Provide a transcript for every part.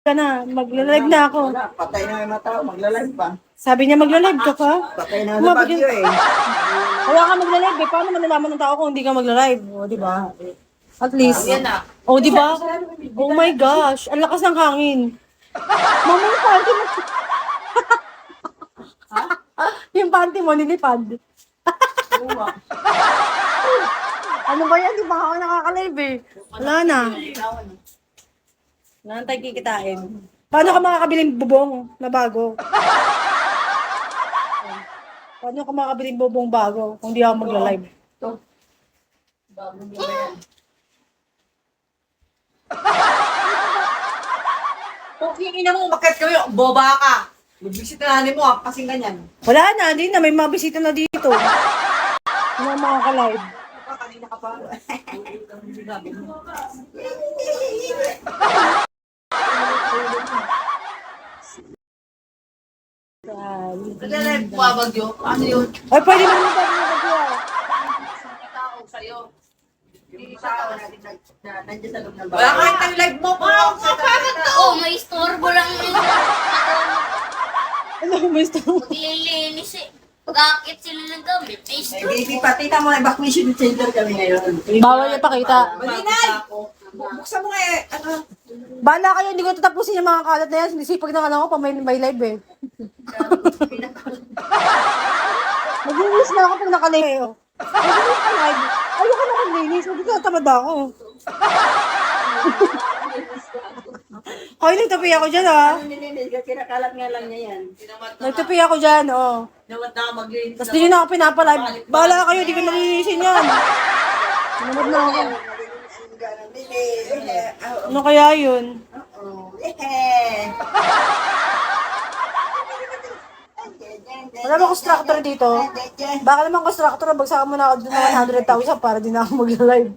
Ka na, magla-live na ako. Wala, patay na yung mga tao, magla-live pa. Sabi niya magla-live ka pa. Patay na sa bagyo eh. Kaya ka magla-live eh. Paano malalaman ng tao kung hindi ka magla-live? O, di ba? At least. O, di ba? Oh my gosh. Ang lakas ng hangin. Mama, yung panty mo. Yung panty mo, nilipad. Ano ba yan? Di ba ako nakaka-live eh? Wala na. Wala na tayo kikitain. Paano ka makakabiling bubong na bago? Paano ka makakabiling bubong bago kung di ako magla-live? Kung ina mo, umakyat kami, boba ka. Magbisitahin mo, kasing ganyan. Wala na, di na. May mabisita na dito. Ano ang mga ka-live? Kanina ka pa. Nag-live po bagyo. Ano yun? Ay, pwede naman tayo magagawa. Mga tao sa'yo. Hindi tao. Nandiyan sa loob ng Wala bahay. kahit ang live mo. Parang to. Oh, may istorbo lang yun. Ano mo gusto mo? Maglilinis eh. Pag-aakit sila ng gamit, may Eh, istorbo. baby, patita mo, evacuation center kami ngayon. Bawal niya pakita. Malinay! Buksan mo nga eh. Ano? Bala kayo, hindi ko tatapusin yung mga kalat na yan. Sinisipag na ako pa may live eh. Mag-release na ako pag nakalive. Mag-release ka live. Ayoko na mag-release. Magkakatamad ako. Hoy, nagtapi ako dyan ah. Ano nilinis? Kinakalat nga lang niya yan. Nagtapi ako dyan, oh. Nawat na mag-live. Tapos di nyo na ako pinapalive. Bala kayo, di ko nalilinisin yan. Namad na ako. Ano kaya yun? Wala ba constructor dito? Baka naman constructor, bagsakan mo na ako doon ng 100,000 para di na ako mag-live.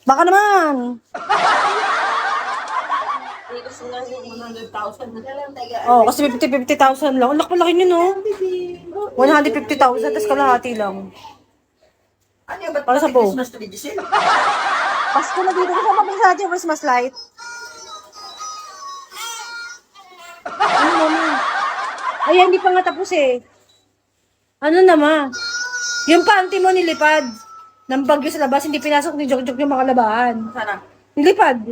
Baka naman. Oh, kasi 50,000 lang. Ang laki nyo, no? 150,000, tapos kalahati lang. Ano yung ba't Para sa pati bow. Christmas tree, Giselle? Pasko na dito. Kasama pa sa ating Christmas light. Ano naman? Ay, hindi pa nga tapos eh. Ano naman? Yung panty mo nilipad. Nang bagyo sa labas, hindi pinasok ni Jok yung mga labahan. Sana. Nilipad.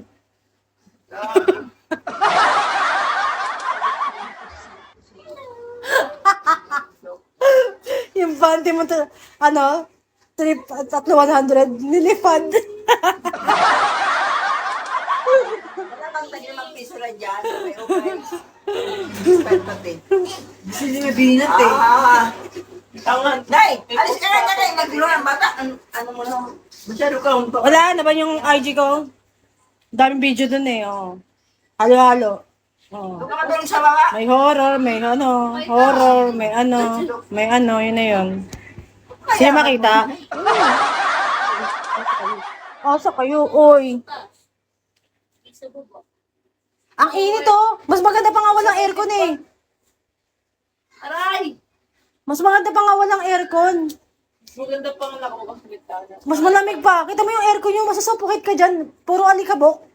Yung panty mo, ano? 100, nilipad. Wala bang tagil mag-piso na dyan? May okay. Spend pati. Hindi may binat eh. Tangan. Nay! Alis ka na dyan, nagdulo ng bata. Ano mo na? Masyado ka humpa. Wala na ba yung IG ko? Daming video dun eh, oh. Halo-halo. Oh. Doon ka doon sa mga. May horror, may ano, yun na yun. Sino makita? Asa kayo, oy. Ang init oh. Mas maganda pa nga walang aircon eh. Aray! Mas maganda pa nga walang aircon. Maganda pang nakabukas sa bintana. Mas malamig pa. Kita mo yung aircon yung masasuffocate ka dyan. Puro alikabok.